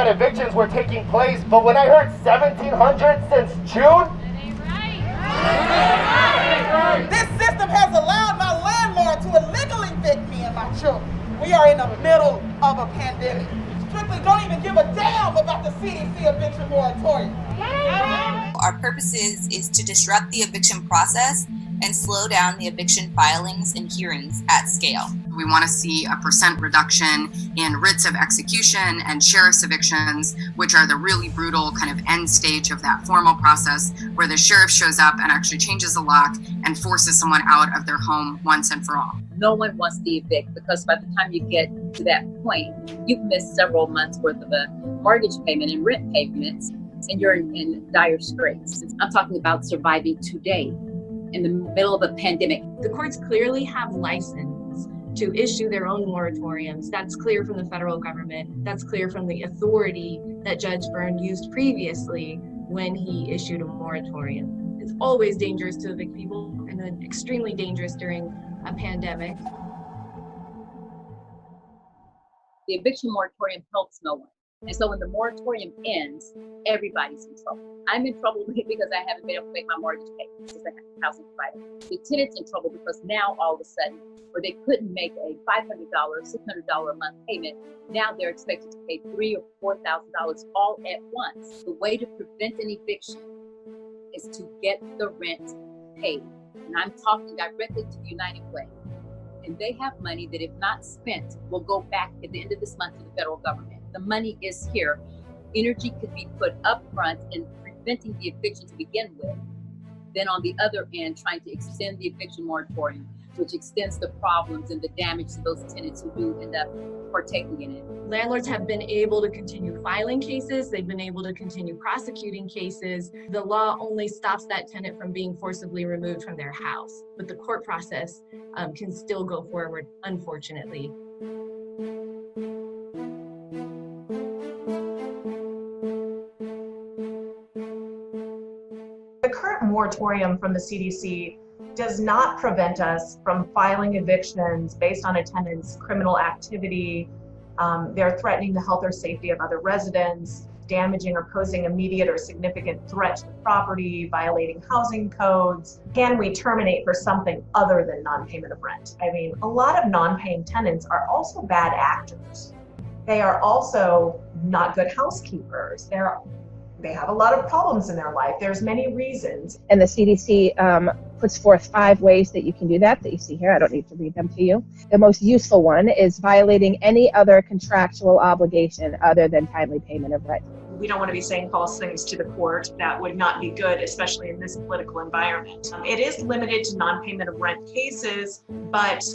that evictions were taking place, but when I heard 1,700 since June, this system has allowed my landlord to illegally evict me and my children. We are in the middle of a pandemic. Strictly don't even give a damn about the CDC eviction moratorium. Our purpose is to disrupt the eviction process and slow down the eviction filings and hearings at scale. We want to see a % reduction in writs of execution and sheriff's evictions, which are the really brutal kind of end stage of that formal process where the sheriff shows up and actually changes the lock and forces someone out of their home once and for all. No one wants to evict because by the time you get to that point, you've missed several months worth of a mortgage payment and rent payments, and you're in dire straits. I'm talking about surviving today in the middle of a pandemic. The courts clearly have license to issue their own moratoriums. That's clear from the federal government. That's clear from the authority that Judge Byrne used previously when he issued a moratorium. It's always dangerous to evict people, and then extremely dangerous during a pandemic. The eviction moratorium helps no one. And so when the moratorium ends, everybody's in trouble. I'm in trouble because I haven't been able to make my mortgage payment because I have a housing provider. The tenant's in trouble because now all of a sudden, where they couldn't make a $500, $600 a month payment, now they're expected to pay $3,000 or $4,000 all at once. The way to prevent an eviction is to get the rent paid. And I'm talking directly to United Way. And they have money that, if not spent, will go back at the end of this month to the federal government. The money is here. Energy could be put up front in preventing the eviction to begin with. Then on the other end, trying to extend the eviction moratorium, which extends the problems and the damage to those tenants who do end up partaking in it. Landlords have been able to continue filing cases. They've been able to continue prosecuting cases. The law only stops that tenant from being forcibly removed from their house, but the court process can still go forward, unfortunately. The current moratorium from the CDC does not prevent us from filing evictions based on a tenant's criminal activity. They're threatening the health or safety of other residents, damaging or posing immediate or significant threat to the property, violating housing codes. Can we terminate for something other than non-payment of rent? I mean, a lot of non-paying tenants are also bad actors. They are also not good housekeepers. They have a lot of problems in their life. There's many reasons. And the CDC puts forth 5 ways that you can do that you see here. I don't need to read them to you. The most useful one is violating any other contractual obligation other than timely payment of rent. We don't want to be saying false things to the court. That would not be good, especially in this political environment. It is limited to non-payment of rent cases, but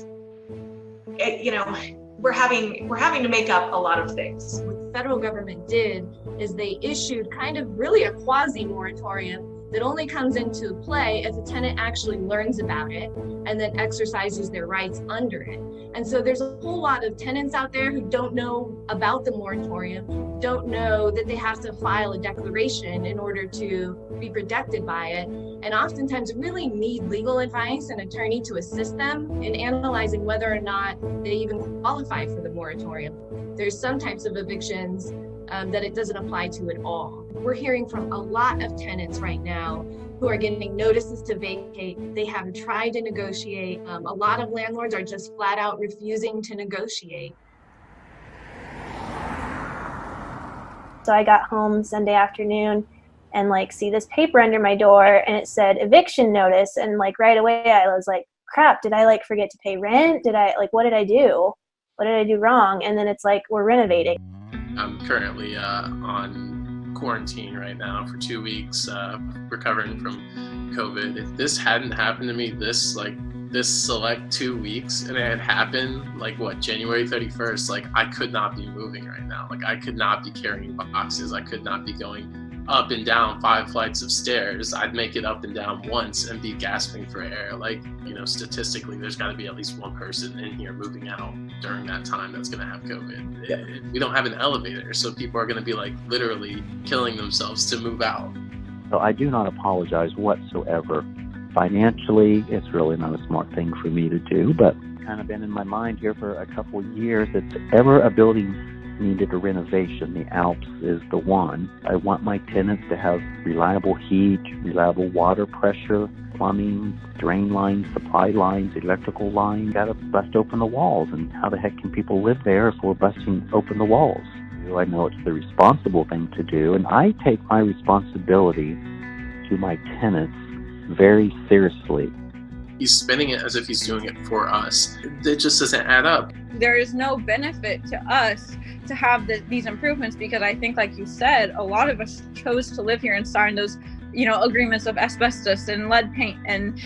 we're having to make up a lot of things. What the federal government did is they issued kind of really a quasi-moratorium that only comes into play if a tenant actually learns about it and then exercises their rights under it. And so there's a whole lot of tenants out there who don't know about the moratorium, don't know that they have to file a declaration in order to be protected by it, and oftentimes really need legal advice and attorney to assist them in analyzing whether or not they even qualify for the moratorium. There's some types of evictions that it doesn't apply to at all. We're hearing from a lot of tenants right now who are getting notices to vacate. They have tried to negotiate. A lot of landlords are just flat out refusing to negotiate. So I got home Sunday afternoon and see this paper under my door, and it said eviction notice, and right away I was like, crap, did I forget to pay rent? What did I do? What did I do wrong? And then it's we're renovating. I'm currently on quarantine right now for 2 weeks, recovering from COVID. If this hadn't happened to me this select 2 weeks, and it had happened January 31st, I could not be moving right now. I could not be carrying boxes. I could not be going up and down 5 flights of stairs. I'd make it up and down once and be gasping for air. Statistically, there's got to be at least one person in here moving out during that time that's going to have COVID. Yeah. We don't have an elevator, so people are going to be literally killing themselves to move out. So I do not apologize whatsoever. Financially, it's really not a smart thing for me to do, but kind of been in my mind here for a couple of years. It's ever a building needed a renovation, the Alps is the one. I want my tenants to have reliable heat, reliable water pressure, plumbing, drain lines, supply lines, electrical lines. Got to bust open the walls, and how the heck can people live there if we're busting open the walls? I know it's the responsible thing to do, and I take my responsibility to my tenants very seriously. He's spinning it as if he's doing it for us. It just doesn't add up. There is no benefit to us to have these improvements, because I think, like you said, a lot of us chose to live here and sign those, agreements of asbestos and lead paint and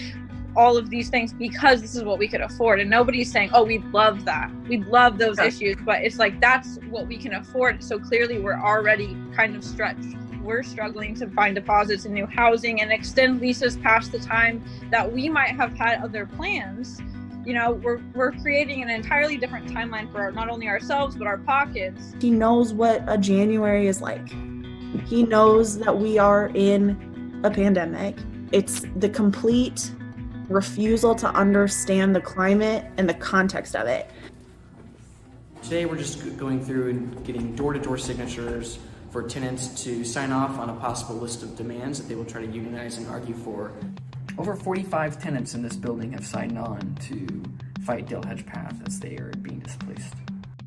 all of these things because this is what we could afford. And nobody's saying, oh, we love that. We love those issues, but it's like, that's what we can afford. So clearly we're already kind of stretched. We're struggling to find deposits in new housing and extend leases past the time that we might have had other plans. We're creating an entirely different timeline for not only ourselves, but our pockets. He knows what a January is like. He knows that we are in a pandemic. It's the complete refusal to understand the climate and the context of it. Today we're just going through and getting door-to-door signatures for tenants to sign off on a possible list of demands that they will try to unionize and argue for. Over 45 tenants in this building have signed on to fight Dale Hedge Path as they are being displaced.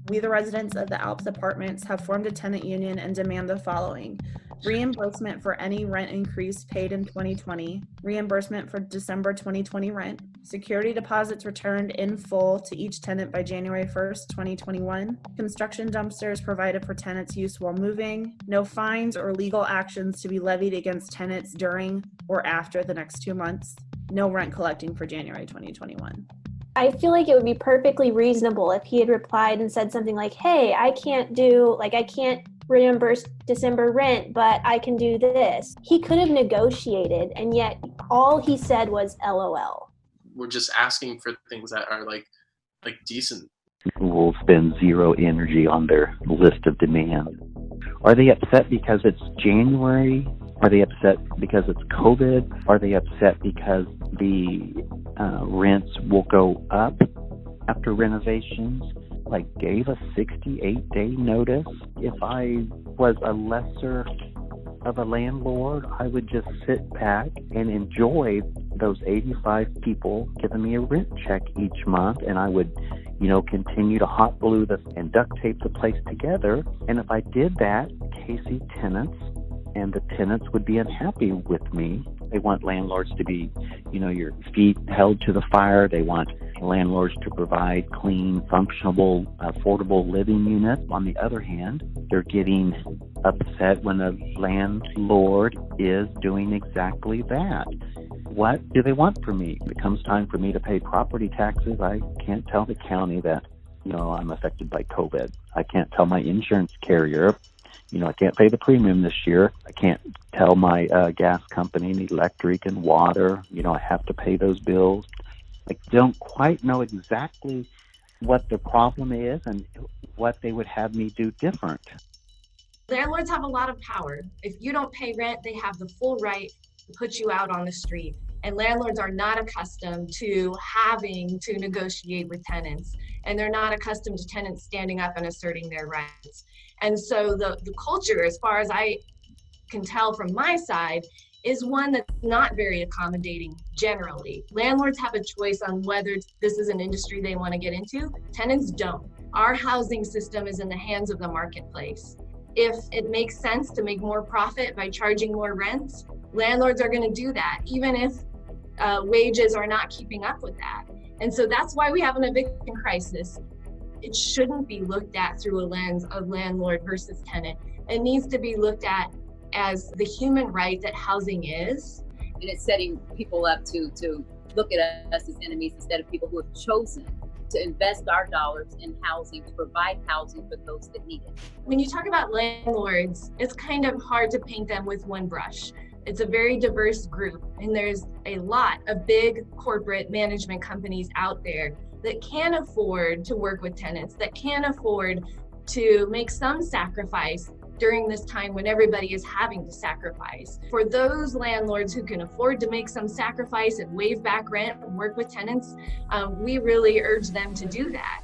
We, the residents of the Alps Apartments, have formed a tenant union and demand the following: reimbursement for any rent increase paid in 2020, reimbursement for December 2020 rent, security deposits returned in full to each tenant by January 1st, 2021, construction dumpsters provided for tenants' use while moving, no fines or legal actions to be levied against tenants during or after the next 2 months, no rent collecting for January 2021. I feel like it would be perfectly reasonable if he had replied and said something like, hey, I can't reimburse December rent, but I can do this. He could have negotiated, and yet all he said was LOL. We're just asking for things that are like decent. Will spend zero energy on their list of demands. Are they upset because it's January? Are they upset because it's COVID? Are they upset because the rents will go up after renovations? I gave a 68-day notice. If I was a lesser of a landlord, I would just sit back and enjoy those 85 people giving me a rent check each month, and I would, continue to hot glue and duct tape the place together. And if I did that, Casey tenants and the tenants would be unhappy with me. They want landlords to be, your feet held to the fire. They want landlords to provide clean, functional, affordable living units. On the other hand, they're getting upset when a landlord is doing exactly that. What do they want from me? If it comes time for me to pay property taxes, I can't tell the county that, I'm affected by COVID. I can't tell my insurance carrier, I can't pay the premium this year. I can't tell my gas company and electric and water, I have to pay those bills. I don't quite know exactly what the problem is and what they would have me do different. Landlords have a lot of power. If you don't pay rent, they have the full right to put you out on the street. And landlords are not accustomed to having to negotiate with tenants. And they're not accustomed to tenants standing up and asserting their rights. And so the culture, as far as I can tell from my side, is one that's not very accommodating generally. Landlords have a choice on whether this is an industry they want to get into. Tenants don't. Our housing system is in the hands of the marketplace. If it makes sense to make more profit by charging more rents, landlords are going to do that, even if wages are not keeping up with that. And so that's why we have an eviction crisis. It shouldn't be looked at through a lens of landlord versus tenant. It needs to be looked at as the human right that housing is. And it's setting people up to look at us as enemies instead of people who have chosen to invest our dollars in housing, to provide housing for those that need it. When you talk about landlords, it's kind of hard to paint them with one brush. It's a very diverse group, and there's a lot of big corporate management companies out there that can afford to work with tenants, that can afford to make some sacrifice during this time when everybody is having to sacrifice. For those landlords who can afford to make some sacrifice and waive back rent and work with tenants, we really urge them to do that.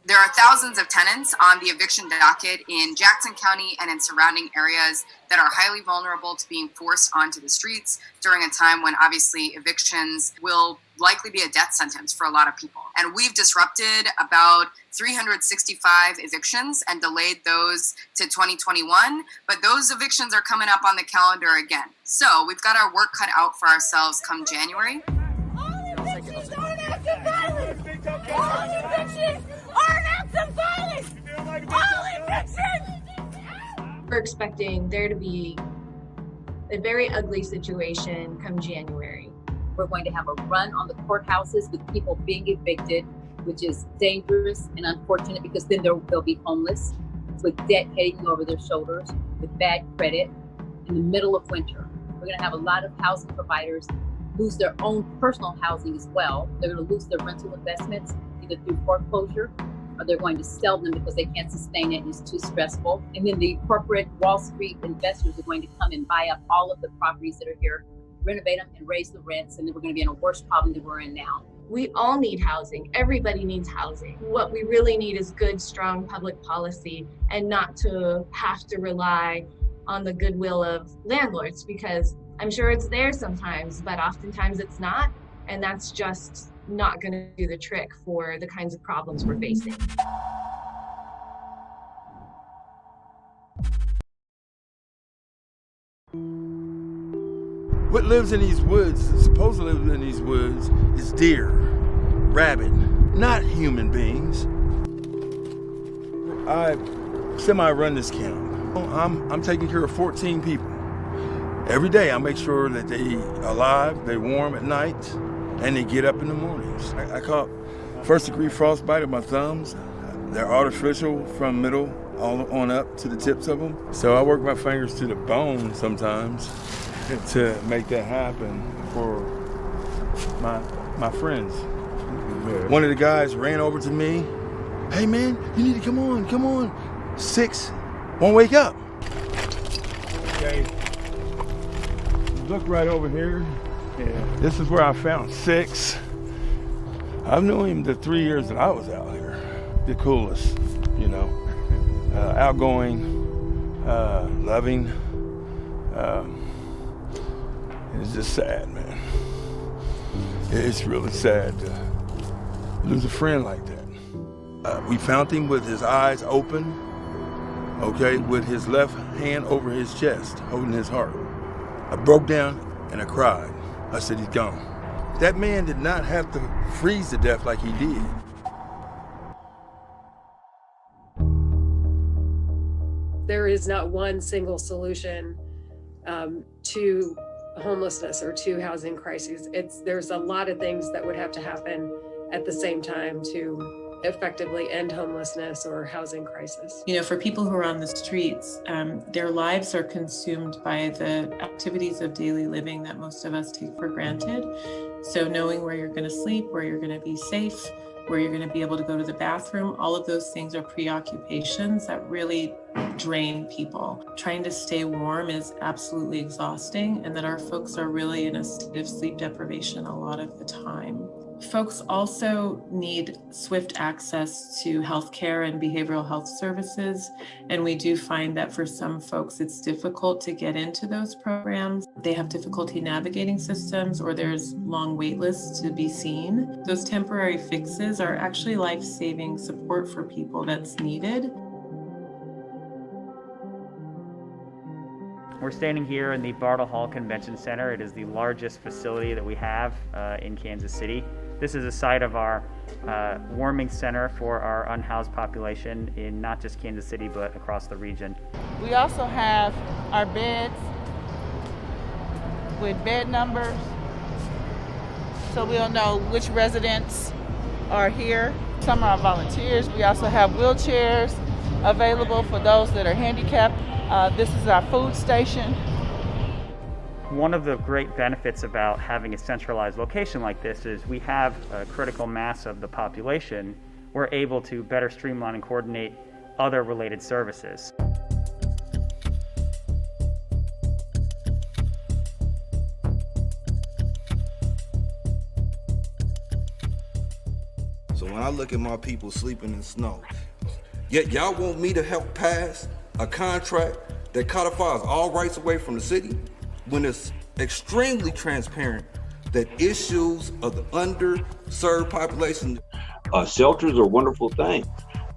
There are thousands of tenants on the eviction docket in Jackson County and in surrounding areas that are highly vulnerable to being forced onto the streets during a time when obviously evictions will likely be a death sentence for a lot of people. And we've disrupted about 365 evictions and delayed those to 2021, but those evictions are coming up on the calendar again. So we've got our work cut out for ourselves come January. We're expecting there to be a very ugly situation come January. We're going to have a run on the courthouses with people being evicted, which is dangerous and unfortunate because then they'll be homeless with debt hanging over their shoulders, with bad credit in the middle of winter. We're going to have a lot of housing providers lose their own personal housing as well. They're going to lose their rental investments either through foreclosure or they're going to sell them because they can't sustain it and it's too stressful. And then the corporate Wall Street investors are going to come and buy up all of the properties that are here, renovate them and raise the rents, and then we're going to be in a worse problem than we're in now. We all need housing. Everybody needs housing. What we really need is good, strong public policy and not to have to rely on the goodwill of landlords, because I'm sure it's there sometimes, but oftentimes it's not. And that's just not going to do the trick for the kinds of problems we're facing. What lives in these woods, supposedly lives in these woods, is deer, rabbit, not human beings. I semi-run this camp. I'm taking care of 14 people. Every day I make sure that they alive, they warm at night, and they get up in the mornings. I caught first-degree frostbite of my thumbs. They're artificial from middle all on up to the tips of them. So I work my fingers to the bone sometimes to make that happen for my friends. One of the guys ran over to me. Hey man, you need to come on. 6 won't wake up. Okay. Look right over here. Yeah. This is where I found 6. I've known him the 3 years that I was out here. The coolest, you know. Outgoing, loving. It's just sad, man. It's really sad to lose a friend like that. We found him with his eyes open, okay, with his left hand over his chest, holding his heart. I broke down and I cried. I said, he's gone. That man did not have to freeze to death like he did. There is not one single solution to homelessness or to housing crises. There's a lot of things that would have to happen at the same time to effectively end homelessness or housing crisis. You know, for people who are on the streets, their lives are consumed by the activities of daily living that most of us take for granted. So knowing where you're going to sleep, where you're going to be safe, where you're going to be able to go to the bathroom, all of those things are preoccupations that really drain people. Trying to stay warm is absolutely exhausting, and that our folks are really in a state of sleep deprivation a lot of the time. Folks also need swift access to healthcare and behavioral health services, and we do find that for some folks it's difficult to get into those programs. They have difficulty navigating systems, or there's long wait lists to be seen. Those temporary fixes are actually life-saving support for people that's needed. We're standing here in the Bartle Hall Convention Center. It is the largest facility that we have in Kansas City. This is a site of our warming center for our unhoused population in not just Kansas City, but across the region. We also have our beds with bed numbers, so we'll know which residents are here. Some are volunteers. We also have wheelchairs available for those that are handicapped. This is our food station. One of the great benefits about having a centralized location like this is we have a critical mass of the population. We're able to better streamline and coordinate other related services. So when I look at my people sleeping in snow. Yet y'all want me to help pass a contract that codifies all rights away from the city when it's extremely transparent that issues of the underserved population. Shelters are wonderful things,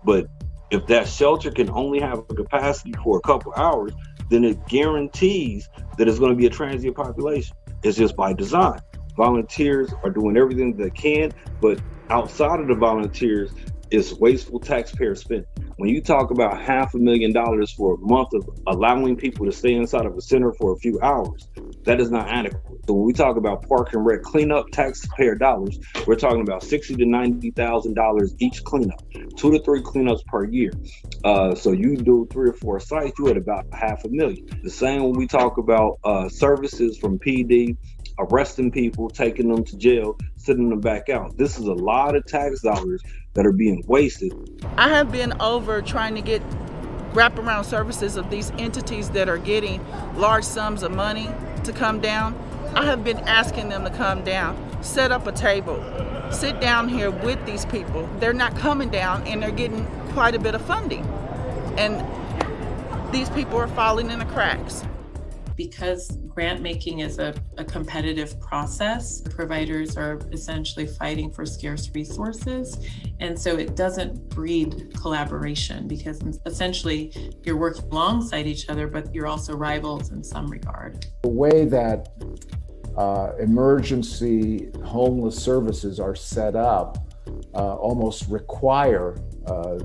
but if that shelter can only have a capacity for a couple hours, then it guarantees that it's going to be a transient population. It's just by design. Volunteers are doing everything they can, but outside of the volunteers, it's wasteful taxpayer spending. When you talk about $500,000 for a month of allowing people to stay inside of a center for a few hours, that is not adequate. So when we talk about park and rec cleanup taxpayer dollars, we're talking about $60,000 to $90,000 each cleanup, 2 to 3 cleanups per year. So you do 3 or 4 sites, you at about $500,000. The same when we talk about services from PD, arresting people, taking them to jail, sending them back out. This is a lot of tax dollars that are being wasted. I have been over trying to get wraparound services of these entities that are getting large sums of money to come down. I have been asking them to come down, set up a table, sit down here with these people. They're not coming down and they're getting quite a bit of funding. And these people are falling in the cracks. Because grant making is a competitive process, providers are essentially fighting for scarce resources. And so it doesn't breed collaboration because essentially you're working alongside each other, but you're also rivals in some regard. The way that emergency homeless services are set up almost require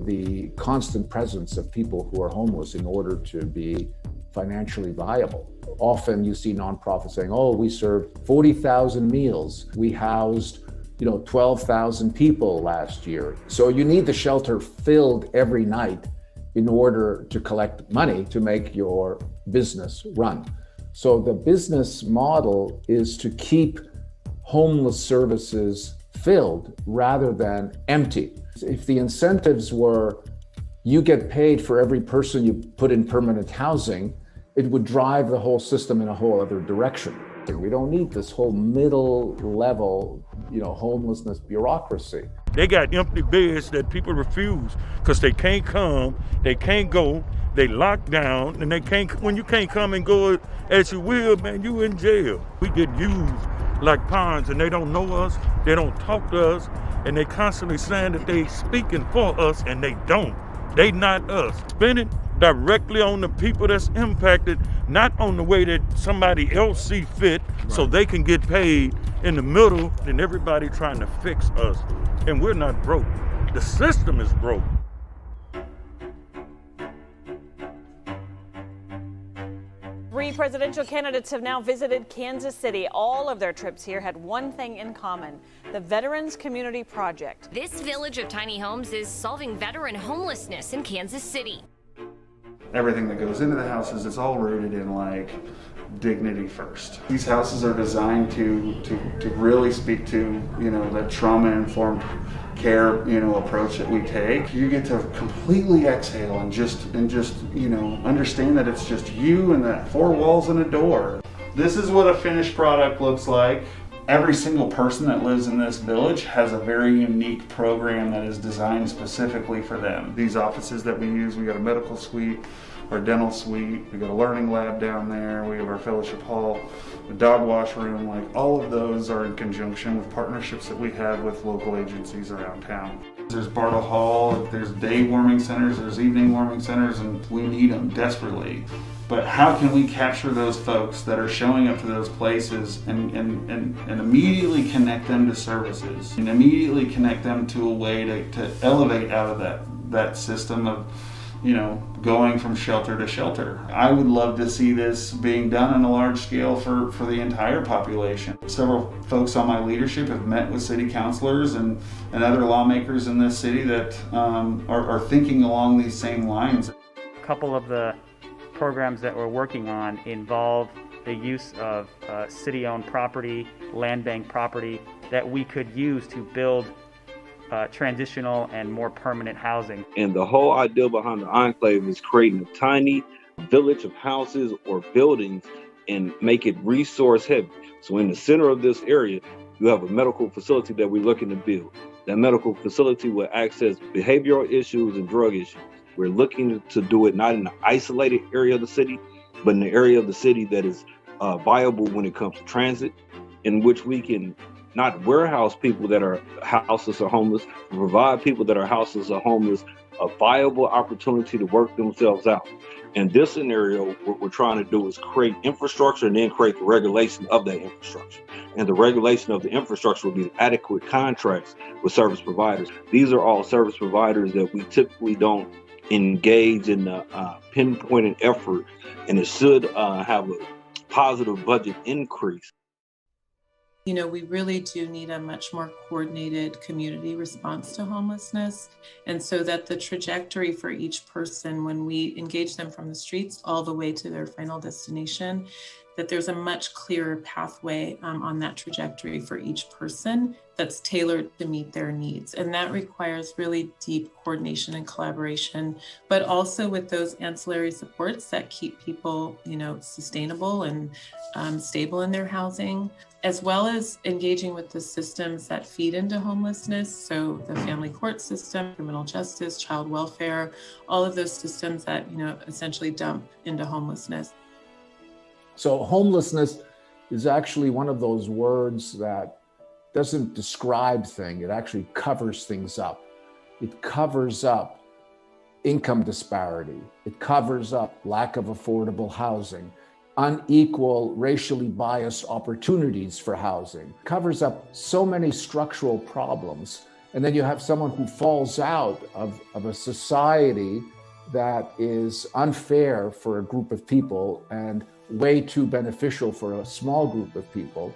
the constant presence of people who are homeless in order to be financially viable. Often you see nonprofits saying, oh, we served 40,000 meals. We housed 12,000 people last year. So you need the shelter filled every night in order to collect money to make your business run. So the business model is to keep homeless services filled rather than empty. If the incentives were you get paid for every person you put in permanent housing, it would drive the whole system in a whole other direction. We don't need this whole middle level, homelessness bureaucracy. They got empty beds that people refuse because they can't come, they can't go, they lock down, and they can't. When you can't come and go as you will, man, you in jail. We get used like pawns, and they don't know us, they don't talk to us, and they constantly saying that they speaking for us, and they don't. They not us. Spending directly on the people that's impacted, not on the way that somebody else see fit, so they can get paid in the middle, and everybody trying to fix us. And we're not broke. The system is broke. Three presidential candidates have now visited Kansas City. All of their trips here had one thing in common: the Veterans Community Project. This village of tiny homes is solving veteran homelessness in Kansas City. Everything that goes into the houses is all rooted in dignity first. These houses are designed to really speak to that trauma-informed care approach that we take. You get to completely exhale and just understand that it's just you and the 4 walls and a door. This is what a finished product looks like. Every single person that lives in this village has a very unique program that is designed specifically for them. These offices that we use, we got a medical suite, our dental suite, we got a learning lab down there, we have our fellowship hall, a dog wash room. All of those are in conjunction with partnerships that we have with local agencies around town. There's Bartle Hall, there's day warming centers, there's evening warming centers, and we need them desperately. But how can we capture those folks that are showing up to those places and immediately connect them to services and immediately connect them to a way to elevate out of that system of going from shelter to shelter. I would love to see this being done on a large scale for the entire population. Several folks on my leadership have met with city councilors and other lawmakers in this city that are thinking along these same lines. A couple of the programs that we're working on involve the use of city-owned property, land bank property that we could use to build transitional and more permanent housing. And the whole idea behind the enclave is creating a tiny village of houses or buildings and make it resource heavy. So in the center of this area, you have a medical facility that we're looking to build. that medical facility will access behavioral issues and drug issues. We're looking to do it not in an isolated area of the city, but in the area of the city that is viable when it comes to transit, in which we can not warehouse people that are houseless or homeless, but provide people that are houseless or homeless a viable opportunity to work themselves out. In this scenario, what we're trying to do is create infrastructure and then create the regulation of that infrastructure. And the regulation of the infrastructure will be adequate contracts with service providers. These are all service providers that we typically don't engage in pinpointed effort, and it should have a positive budget increase. You know, we really do need a much more coordinated community response to homelessness. And so that the trajectory for each person, when we engage them from the streets all the way to their final destination, that there's a much clearer pathway on that trajectory for each person that's tailored to meet their needs. And that requires really deep coordination and collaboration, but also with those ancillary supports that keep people, you know, sustainable and stable in their housing, as well as engaging with the systems that feed into homelessness. So the family court system, criminal justice, child welfare, all of those systems that, you know, essentially dump into homelessness. So homelessness is actually one of those words that doesn't describe things, it actually covers things up. It covers up income disparity. It covers up lack of affordable housing, unequal, racially biased opportunities for housing. It covers up so many structural problems. And then you have someone who falls out of a society that is unfair for a group of people and way too beneficial for a small group of people.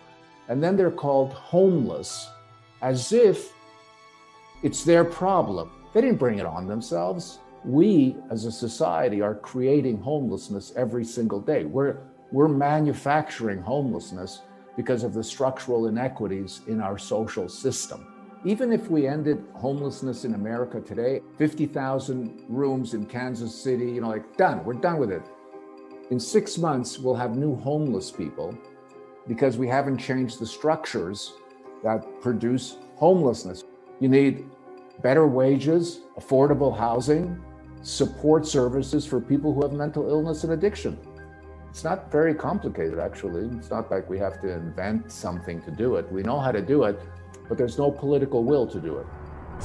And then they're called homeless, as if it's their problem. They didn't bring it on themselves. We, as a society, are creating homelessness every single day. We're manufacturing homelessness because of the structural inequities in our social system. Even if we ended homelessness in America today, 50,000 rooms in Kansas City, you know, like done, we're done with it. In 6 months, we'll have new homeless people because we haven't changed the structures that produce homelessness. You need better wages, affordable housing, support services for people who have mental illness and addiction. It's not very complicated, actually. It's not like we have to invent something to do it. We know how to do it, but there's no political will to do it.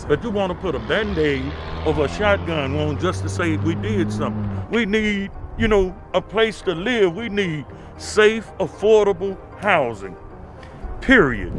But you want to put a Band-Aid over a shotgun wound just to say we did something. We need, you know, a place to live. We need safe, affordable housing, period.